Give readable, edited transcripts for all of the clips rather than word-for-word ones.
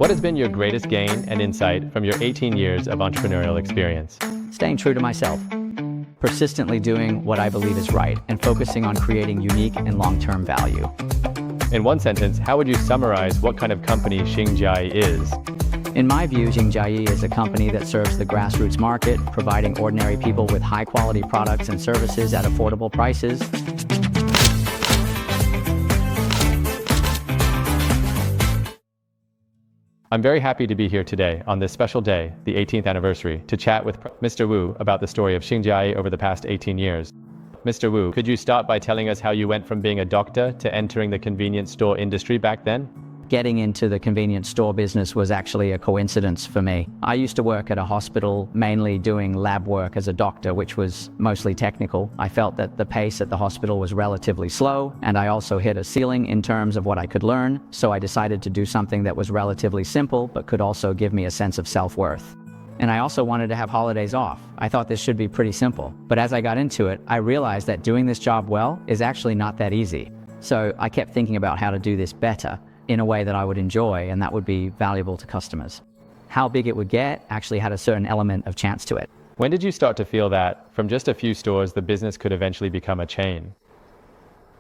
What has been your greatest gain and insight from your 18 years of entrepreneurial experience? Staying true to myself, persistently doing what I believe is right, and focusing on creating unique and long-term value. In one sentence, how would you summarize what kind of company Xingjia is? In my view, Xingjia is a company that serves the grassroots market, providing ordinary people with high-quality products and services at affordable prices. I'm very happy to be here today on this special day, the 18th anniversary, to chat with Mr. Wu about the story of Xingjia over the past 18 years. Mr. Wu, could you start by telling us how you went from being a doctor to entering the convenience store industry back then? Getting into the convenience store business was actually a coincidence for me. I used to work at a hospital, mainly doing lab work as a doctor, which was mostly technical. I felt that the pace at the hospital was relatively slow, and I also hit a ceiling in terms of what I could learn, so I decided to do something that was relatively simple, but could also give me a sense of self-worth. And I also wanted to have holidays off. I thought this should be pretty simple. But as I got into it, I realized that doing this job well is actually not that easy. So I kept thinking about how to do this better, in a way that I would enjoy and that would be valuable to customers. How big it would get actually had a certain element of chance to it. When did you start to feel that from just a few stores, the business could eventually become a chain?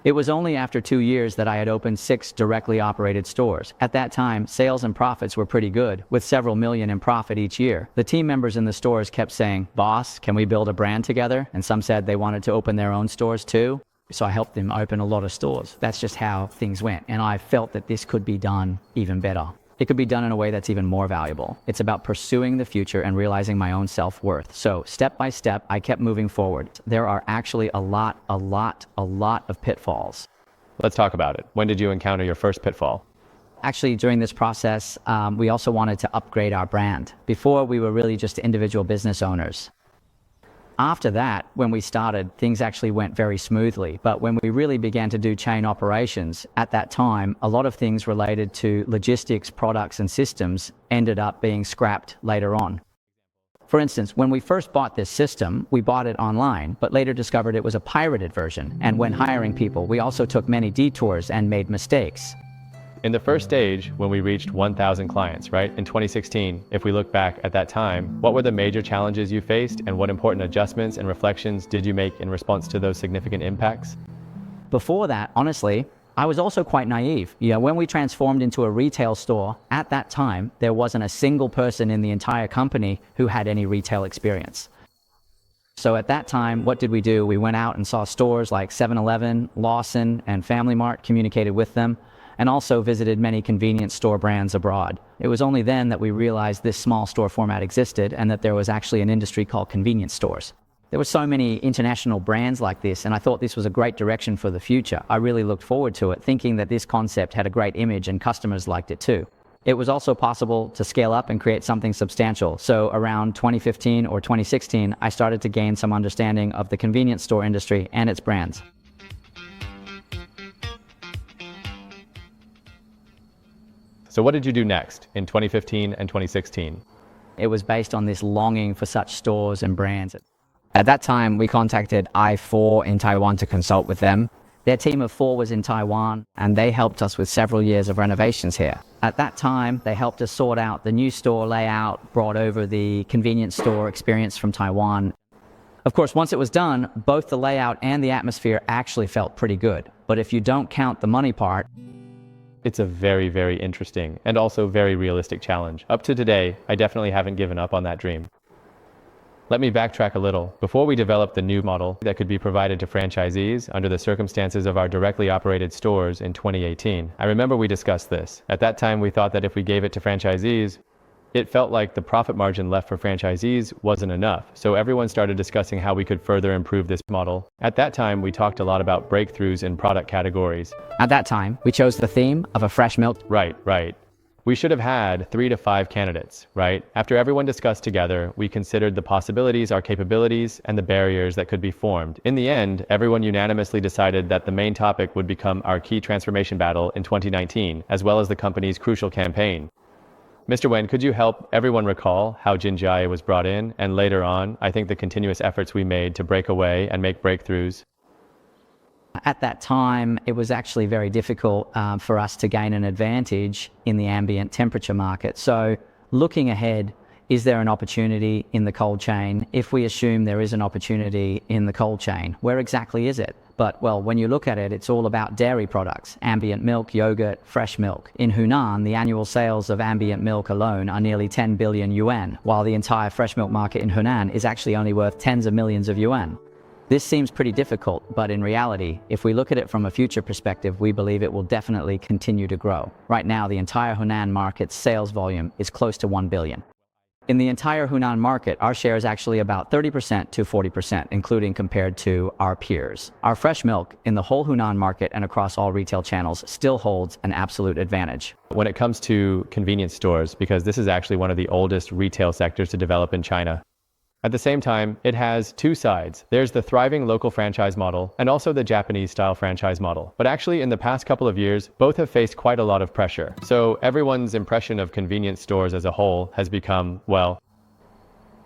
It was only after 2 years that I had opened 6 directly operated stores. At that time, sales and profits were pretty good, with several million in profit each year. The team members in the stores kept saying, "Boss, can we build a brand together?" And some said they wanted to open their own stores too. So I helped them open a lot of stores. That's just how things went. And I felt that this could be done even better. It could be done in a way that's even more valuable. It's about pursuing the future and realizing my own self-worth. So step by step, I kept moving forward. There are actually a lot of pitfalls. Let's talk about it. When did you encounter your first pitfall? Actually, during this process, we also wanted to upgrade our brand. Before, we were really just individual business owners. After that, when we started, things actually went very smoothly. But when we really began to do chain operations, at that time, a lot of things related to logistics, products, and systems ended up being scrapped later on. For instance, when we first bought this system, we bought it online, but later discovered it was a pirated version. And when hiring people, we also took many detours and made mistakes. In the first stage, when we reached 1,000 clients, right, in 2016, if we look back at that time, what were the major challenges you faced and what important adjustments and reflections did you make in response to those significant impacts? Before that, honestly, I was also quite naive. When we transformed into a retail store, at that time, there wasn't a single person in the entire company who had any retail experience. So at that time, what did we do? We went out and saw stores like 7-Eleven, Lawson, and Family Mart, communicated with them, and also visited many convenience store brands abroad. It was only then that we realized this small store format existed and that there was actually an industry called convenience stores. There were so many international brands like this, and I thought this was a great direction for the future. I really looked forward to it, thinking that this concept had a great image and customers liked it too. It was also possible to scale up and create something substantial. So around 2015 or 2016, I started to gain some understanding of the convenience store industry and its brands. So what did you do next in 2015 and 2016? It was based on this longing for such stores and brands. At that time, we contacted I4 in Taiwan to consult with them. Their team of 4 was in Taiwan, and they helped us with several years of renovations here. At that time, they helped us sort out the new store layout, brought over the convenience store experience from Taiwan. Of course, once it was done, both the layout and the atmosphere actually felt pretty good. But if you don't count the money part, it's a very, very interesting and also very realistic challenge. Up to today, I definitely haven't given up on that dream. Let me backtrack a little. Before we developed the new model that could be provided to franchisees under the circumstances of our directly operated stores in 2018, I remember we discussed this. At that time, we thought that if we gave it to franchisees, it felt like the profit margin left for franchisees wasn't enough. So everyone started discussing how we could further improve this model. At that time, we talked a lot about breakthroughs in product categories. At that time, we chose the theme of a fresh milk. Right. We should have had 3 to 5 candidates, right? After everyone discussed together, we considered the possibilities, our capabilities, and the barriers that could be formed. In the end, everyone unanimously decided that the main topic would become our key transformation battle in 2019, as well as the company's crucial campaign. Mr. Wen, could you help everyone recall how Xingjia was brought in, and later on, I think the continuous efforts we made to break away and make breakthroughs? At that time, it was actually very difficult for us to gain an advantage in the ambient temperature market. So looking ahead, is there an opportunity in the cold chain? If we assume there is an opportunity in the cold chain, where exactly is it? But, well, when you look at it, it's all about dairy products, ambient milk, yogurt, fresh milk. In Hunan, the annual sales of ambient milk alone are nearly 10 billion yuan, while the entire fresh milk market in Hunan is actually only worth tens of millions of yuan. This seems pretty difficult, but in reality, if we look at it from a future perspective, we believe it will definitely continue to grow. Right now, the entire Hunan market's sales volume is close to 1 billion. In the entire Hunan market, our share is actually about 30% to 40%, including compared to our peers. Our fresh milk in the whole Hunan market and across all retail channels still holds an absolute advantage. When it comes to convenience stores, because this is actually one of the oldest retail sectors to develop in China, at the same time, it has two sides. There's the thriving local franchise model and also the Japanese-style franchise model. But actually, in the past couple of years, both have faced quite a lot of pressure. So everyone's impression of convenience stores as a whole has become, well,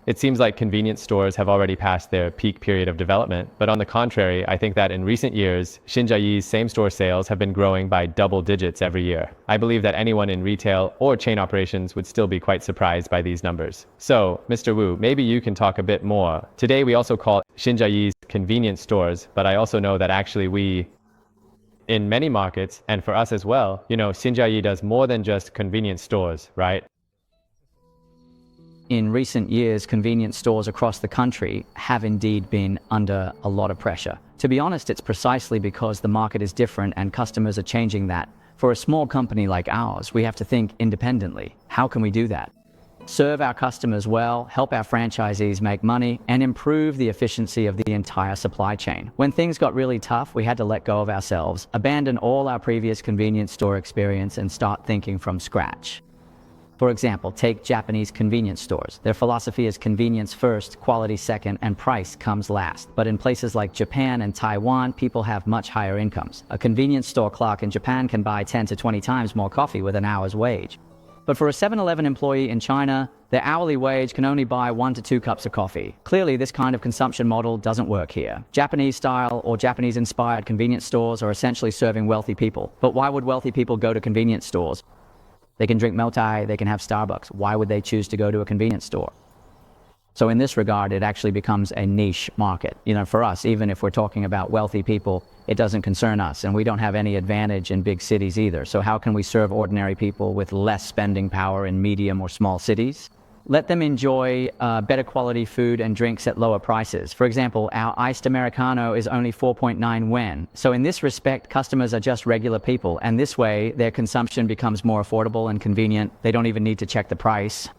it seems like convenience stores have already passed their peak period of development. But on the contrary, I think that in recent years, Xinjiayi's same-store sales have been growing by double digits every year. I believe that anyone in retail or chain operations would still be quite surprised by these numbers. So, Mr. Wu, maybe you can talk a bit more. Today, we also call Xinjiayi's convenience stores, but I also know that actually in many markets, and for us as well, Xinjiayi does more than just convenience stores, right? In recent years, convenience stores across the country have indeed been under a lot of pressure. To be honest, it's precisely because the market is different and customers are changing that. For a small company like ours, we have to think independently. How can we do that? Serve our customers well, help our franchisees make money, and improve the efficiency of the entire supply chain. When things got really tough, we had to let go of ourselves, abandon all our previous convenience store experience, and start thinking from scratch. For example, take Japanese convenience stores. Their philosophy is convenience first, quality second, and price comes last. But in places like Japan and Taiwan, people have much higher incomes. A convenience store clerk in Japan can buy 10 to 20 times more coffee with an hour's wage. But for a 7-Eleven employee in China, their hourly wage can only buy 1 to 2 cups of coffee. Clearly, this kind of consumption model doesn't work here. Japanese-style or Japanese-inspired convenience stores are essentially serving wealthy people. But why would wealthy people go to convenience stores? They can drink Miltai, they can have Starbucks. Why would they choose to go to a convenience store? So in this regard, it actually becomes a niche market. For us, even if we're talking about wealthy people, it doesn't concern us, and we don't have any advantage in big cities either. So how can we serve ordinary people with less spending power in medium or small cities? Let them enjoy better quality food and drinks at lower prices. For example, our iced Americano is only 4.9 yuan. So in this respect, customers are just regular people, and this way their consumption becomes more affordable and convenient. They don't even need to check the price.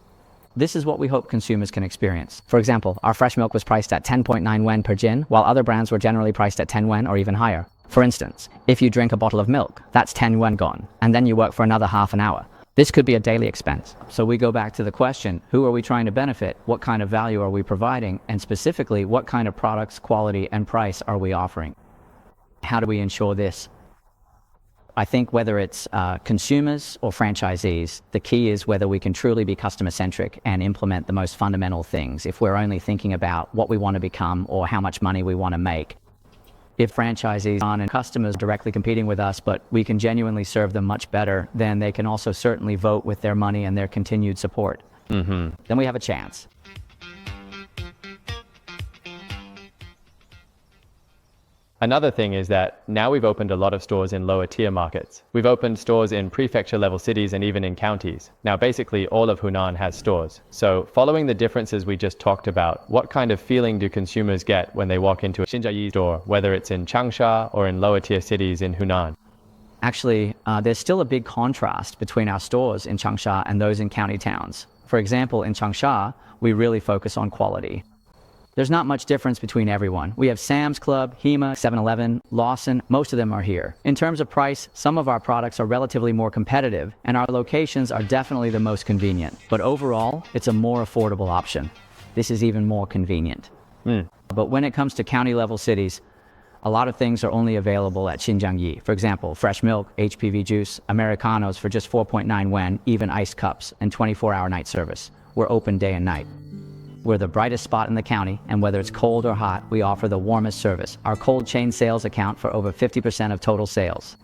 This is what we hope consumers can experience. For example, our fresh milk was priced at 10.9 yuan per jin, while other brands were generally priced at 10 yuan or even higher. For instance, if you drink a bottle of milk, that's 10 yuan gone, and then you work for another half an hour. This could be a daily expense. So we go back to the question, who are we trying to benefit? What kind of value are we providing? And specifically, what kind of products, quality, and price are we offering? How do we ensure this? I think whether it's consumers or franchisees, the key is whether we can truly be customer-centric and implement the most fundamental things. If we're only thinking about what we want to become or how much money we want to make, if franchisees aren't customers directly competing with us, but we can genuinely serve them much better, then they can also certainly vote with their money and their continued support. Then we have a chance. Another thing is that now we've opened a lot of stores in lower tier markets. We've opened stores in prefecture level cities and even in counties. Now basically all of Hunan has stores. So following the differences we just talked about, what kind of feeling do consumers get when they walk into a Xinjiayi store, whether it's in Changsha or in lower tier cities in Hunan? Actually, there's still a big contrast between our stores in Changsha and those in county towns. For example, in Changsha, we really focus on quality. There's not much difference between everyone. We have Sam's Club, Hema, 7-Eleven, Lawson, most of them are here. In terms of price, some of our products are relatively more competitive, and our locations are definitely the most convenient. But overall, it's a more affordable option. This is even more convenient. But when it comes to county-level cities, a lot of things are only available at Xinjiangyi. For example, fresh milk, HPV juice, Americanos for just 4.9 yuan, even iced cups, and 24-hour night service. We're open day and night. We're the brightest spot in the county, and whether it's cold or hot, we offer the warmest service. Our cold chain sales account for over 50% of total sales.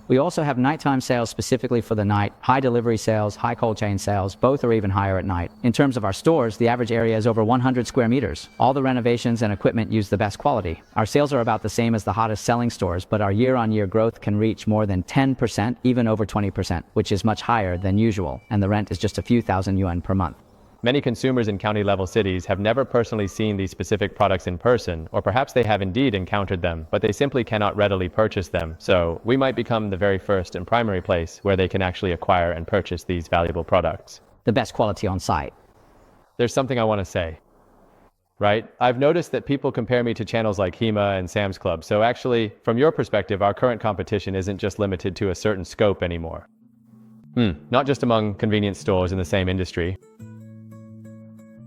We also have nighttime sales specifically for the night, high delivery sales, high cold chain sales, both are even higher at night. In terms of our stores, the average area is over 100 square meters. All the renovations and equipment use the best quality. Our sales are about the same as the hottest selling stores, but our year-on-year growth can reach more than 10%, even over 20%, which is much higher than usual, and the rent is just a few thousand yuan per month. Many consumers in county-level cities have never personally seen these specific products in person, or perhaps they have indeed encountered them, but they simply cannot readily purchase them. So we might become the very first and primary place where they can actually acquire and purchase these valuable products. The best quality on site. There's something I want to say. Right? I've noticed that people compare me to channels like Hema and Sam's Club. So actually, from your perspective, our current competition isn't just limited to a certain scope anymore. Not just among convenience stores in the same industry.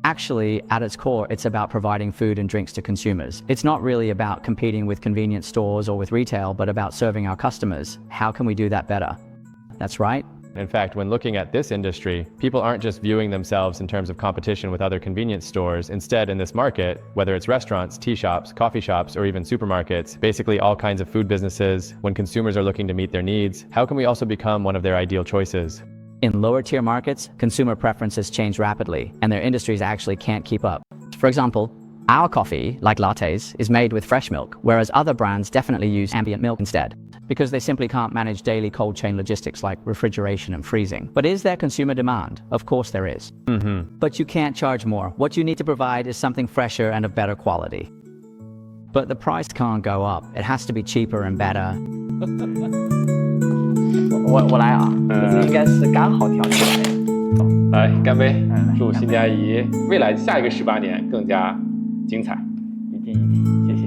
Actually, at its core, it's about providing food and drinks to consumers. It's not really about competing with convenience stores or with retail, but about serving our customers. How can we do that better? That's right. In fact, when looking at this industry, people aren't just viewing themselves in terms of competition with other convenience stores. Instead, in this market, whether it's restaurants, tea shops, coffee shops, or even supermarkets, basically all kinds of food businesses, when consumers are looking to meet their needs, how can we also become one of their ideal choices? In lower tier markets, consumer preferences change rapidly, and their industries actually can't keep up. For example, our coffee, like lattes, is made with fresh milk, whereas other brands definitely use ambient milk instead, because they simply can't manage daily cold chain logistics like refrigeration and freezing. But is there consumer demand? Of course there is. But you can't charge more. What you need to provide is something fresher and of better quality. But the price can't go up. It has to be cheaper and better. 我来啊，这应该是刚好调起来。来，干杯！祝新佳怡未来下一个18年更加精彩。一定一定，谢谢。